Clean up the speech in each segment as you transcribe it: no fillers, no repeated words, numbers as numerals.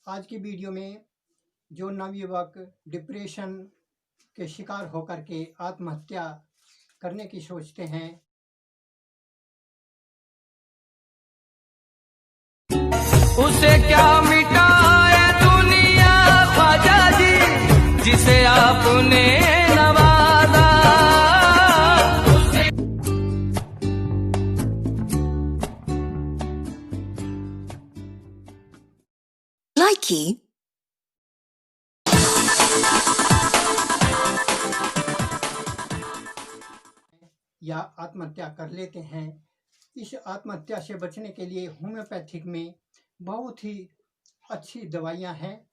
आज की वीडियो में जो नवयुवक डिप्रेशन के शिकार होकर के आत्महत्या करने की सोचते हैं, उसे क्या मिटाए दुनिया ख्वाजा जी, जिसे आपने नवाजा। Likey या आत्महत्या कर लेते हैं। इस आत्महत्या से बचने के लिए होम्योपैथिक में बहुत ही अच्छी दवाइयाँ हैं।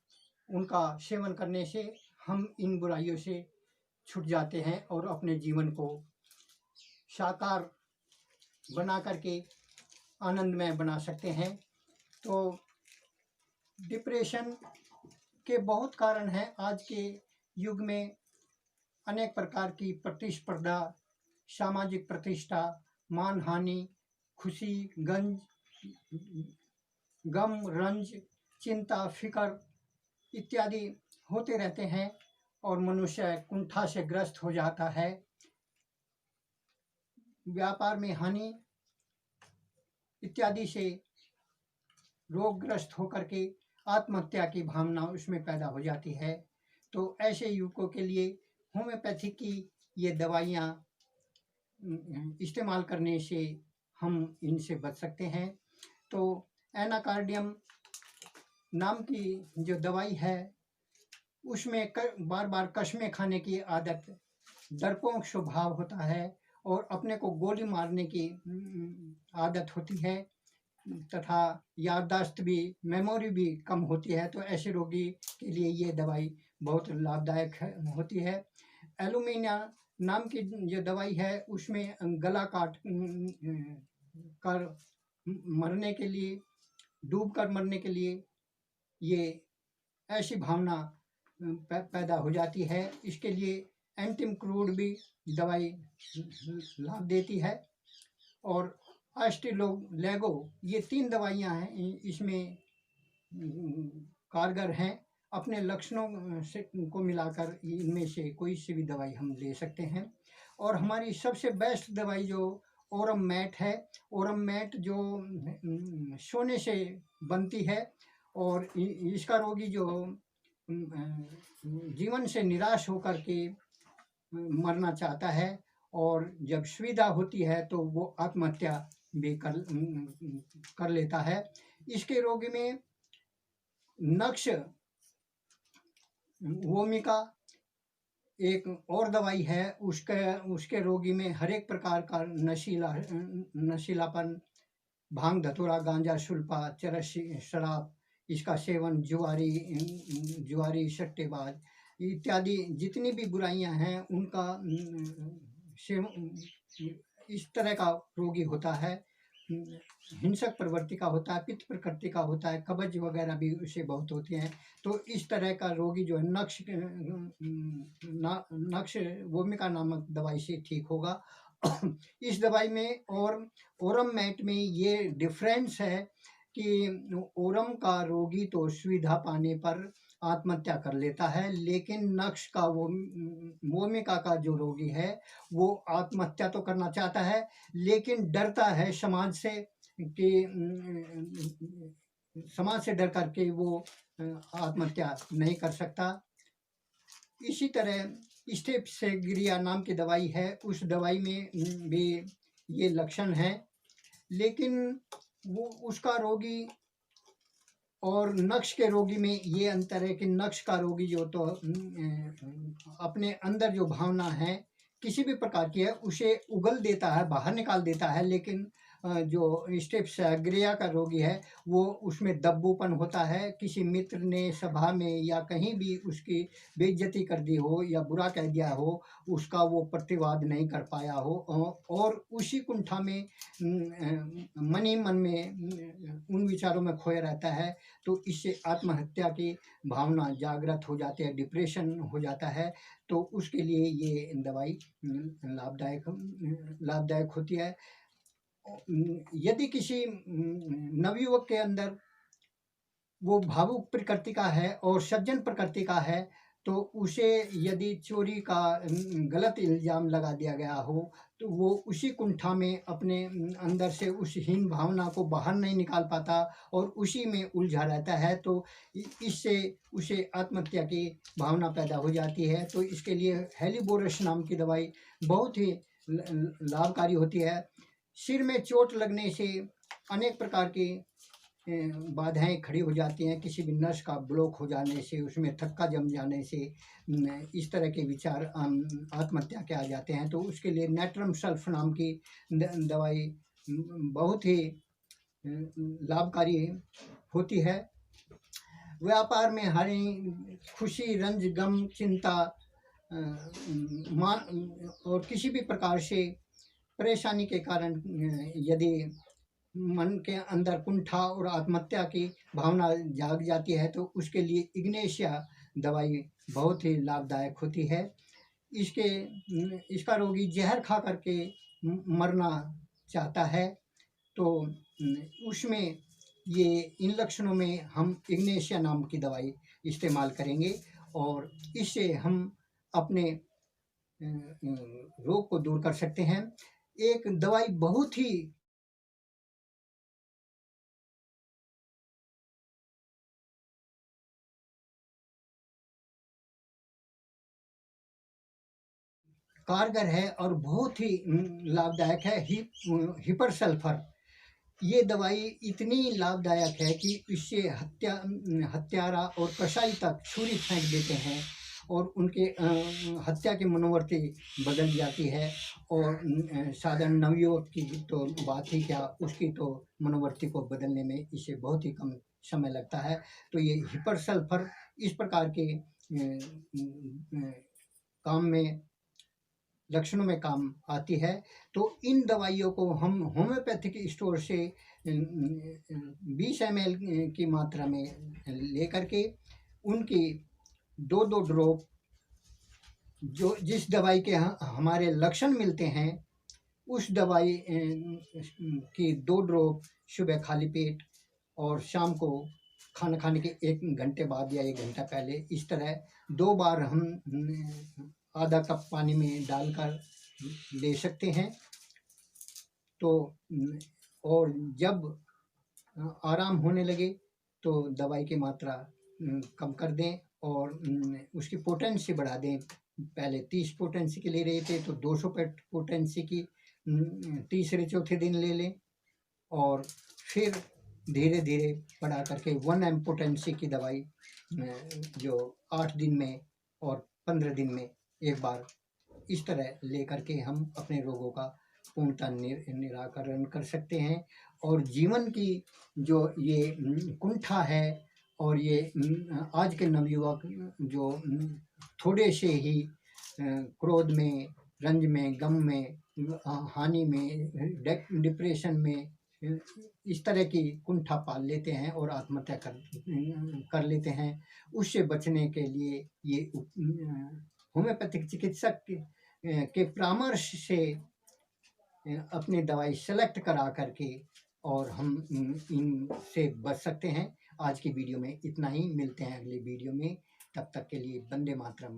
उनका सेवन करने से हम इन बुराइयों से छूट जाते हैं और अपने जीवन को साकार बना करके आनंदमय बना सकते हैं। तो डिप्रेशन के बहुत कारण हैं। आज के युग में अनेक प्रकार की प्रतिस्पर्धा, सामाजिक प्रतिष्ठा, मानहानि, खुशी, गम, रंज, चिंता, फिक्र इत्यादि होते रहते हैं और मनुष्य कुंठा से ग्रस्त हो जाता है। व्यापार में हानि इत्यादि से रोगग्रस्त होकर के आत्महत्या की भावना उसमें पैदा हो जाती है। तो ऐसे युवकों के लिए होम्योपैथी की ये दवाइयाँ इस्तेमाल करने से हम इनसे बच सकते हैं। तो एनाकार्डियम नाम की जो दवाई है उसमें बार बार कसमें खाने की आदत, डरपोक स्वभाव होता है और अपने को गोली मारने की आदत होती है तथा याददाश्त भी, मेमोरी भी कम होती है। तो ऐसे रोगी के लिए ये दवाई बहुत लाभदायक होती है। एलुमिनिया नाम की जो दवाई है उसमें गला काट कर मरने के लिए, डूब कर मरने के लिए ये ऐसी भावना पैदा हो जाती है। इसके लिए एंटीक्रूड भी दवाई लाभ देती है और एस्टिलोगो, ये 3 दवाइयाँ हैं, इसमें कारगर हैं। अपने लक्षणों से को मिलाकर इनमें से कोई सी भी दवाई हम ले सकते हैं। और हमारी सबसे बेस्ट दवाई जो ओरम मैट है, ओरम मैट जो सोने से बनती है और इसका रोगी जो जीवन से निराश होकर के मरना चाहता है और जब सुविधा होती है तो वो आत्महत्या भी कर लेता है। इसके रोगी में नक्श वोमिका एक और दवाई है, उसके रोगी में हर एक प्रकार का नशीलापन, भांग, धतूरा, गांजा, सुल्फा, चरस, शराब, इसका सेवन, जुआरी, सट्टेबाज इत्यादि जितनी भी बुराइयां हैं उनका इस तरह का रोगी होता है। हिंसक प्रवृत्ति का होता है, पित्त प्रकृति का होता है, कब्ज वगैरह भी उसे बहुत होती हैं। तो इस तरह का रोगी जो है नक्श वोमिका नामक दवाई से ठीक होगा। इस दवाई में और ओरम मैट में ये डिफरेंस है कि ओरम का रोगी तो सुविधा पाने पर आत्महत्या कर लेता है, लेकिन नक्श का वोमिका का जो रोगी है वो आत्महत्या तो करना चाहता है लेकिन डरता है समाज से कि समाज से डर करके वो आत्महत्या नहीं कर सकता। इसी तरह स्टेप्सिग्रिया नाम की दवाई है, उस दवाई में भी ये लक्षण हैं, लेकिन वो उसका रोगी और नक्श के रोगी में ये अंतर है कि नक्श का रोगी जो तो अपने अंदर जो भावना है किसी भी प्रकार की है उसे उगल देता है, बाहर निकाल देता है, लेकिन जो स्टेप्सिग्रिया का रोगी है वो उसमें दब्बूपन होता है। किसी मित्र ने सभा में या कहीं भी उसकी बेइज्जती कर दी हो या बुरा कह दिया हो, उसका वो प्रतिवाद नहीं कर पाया हो और उसी कुंठा में मन ही मन में उन विचारों में खोया रहता है। तो इससे आत्महत्या की भावना जागृत हो जाती है, डिप्रेशन हो जाता है। तो उसके लिए ये दवाई लाभदायक होती है। यदि किसी नवयुवक के अंदर वो भावुक प्रकृति का है और सज्जन प्रकृति का है, तो उसे यदि चोरी का गलत इल्ज़ाम लगा दिया गया हो, तो वो उसी कुंठा में अपने अंदर से उस हीन भावना को बाहर नहीं निकाल पाता और उसी में उलझा रहता है, तो इससे उसे आत्महत्या की भावना पैदा हो जाती है। तो इसके लिए हेलिबोरस नाम की दवाई बहुत ही लाभकारी होती है। सिर में चोट लगने से अनेक प्रकार की बाधाएं खड़ी हो जाती हैं, किसी भी नस का ब्लॉक हो जाने से, उसमें थक्का जम जाने से इस तरह के विचार आत्महत्या के आ जाते हैं। तो उसके लिए नेट्रम सल्फ नाम की दवाई बहुत ही लाभकारी होती है। व्यापार में हानि, खुशी, रंज, गम, चिंता और किसी भी प्रकार से परेशानी के कारण यदि मन के अंदर कुंठा और आत्महत्या की भावना जाग जाती है, तो उसके लिए इग्नेशिया दवाई बहुत ही लाभदायक होती है। इसका रोगी जहर खा करके मरना चाहता है, तो उसमें ये इन लक्षणों में हम इग्नेशिया नाम की दवाई इस्तेमाल करेंगे और इससे हम अपने रोग को दूर कर सकते हैं। एक दवाई बहुत ही कारगर है और बहुत ही लाभदायक है, हिपर सल्फर। ये दवाई इतनी लाभदायक है कि इससे हत्यारा और कसाई तक छुरी फेंक देते हैं और उनके हत्या की मनोवृत्ति बदल जाती है। और साधारण नवयुवक की तो बात ही क्या, उसकी तो मनोवृत्ति को बदलने में इसे बहुत ही कम समय लगता है। तो ये हिपर सल्फर इस प्रकार के काम में, लक्षणों में काम आती है। तो इन दवाइयों को हम होम्योपैथिक स्टोर से 20 ml की मात्रा में लेकर के उनकी 2-2 ड्रॉप, जो जिस दवाई के हमारे लक्षण मिलते हैं, उस दवाई की 2 ड्रॉप सुबह खाली पेट और शाम को खाना खाने के 1 घंटे बाद या 1 घंटा पहले, इस तरह 2 बार हम आधा कप पानी में डालकर ले सकते हैं। तो और जब आराम होने लगे तो दवाई की मात्रा कम कर दें और उसकी पोटेंसी बढ़ा दें। पहले 30 पोटेंसी की ले रहे थे, तो 200 पोटेंसी की तीसरे चौथे दिन ले लें और फिर धीरे धीरे बढ़ा करके 1 m पोटेंसी की दवाई जो 8 दिन में और 15 दिन में एक बार, इस तरह लेकर के हम अपने रोगों का पूर्णतः निराकरण कर सकते हैं। और जीवन की जो ये कुंठा है और ये आज के नवयुवक जो थोड़े से ही क्रोध में, रंज में, गम में, हानि में, डिप्रेशन में इस तरह की कुंठा पाल लेते हैं और आत्महत्या कर लेते हैं, उससे बचने के लिए ये होम्योपैथिक चिकित्सक के परामर्श से अपनी दवाई सेलेक्ट करा करके और हम इनसे बच सकते हैं। आज की वीडियो में इतना ही, मिलते हैं अगली वीडियो में, तब तक के लिए वंदे मातरम।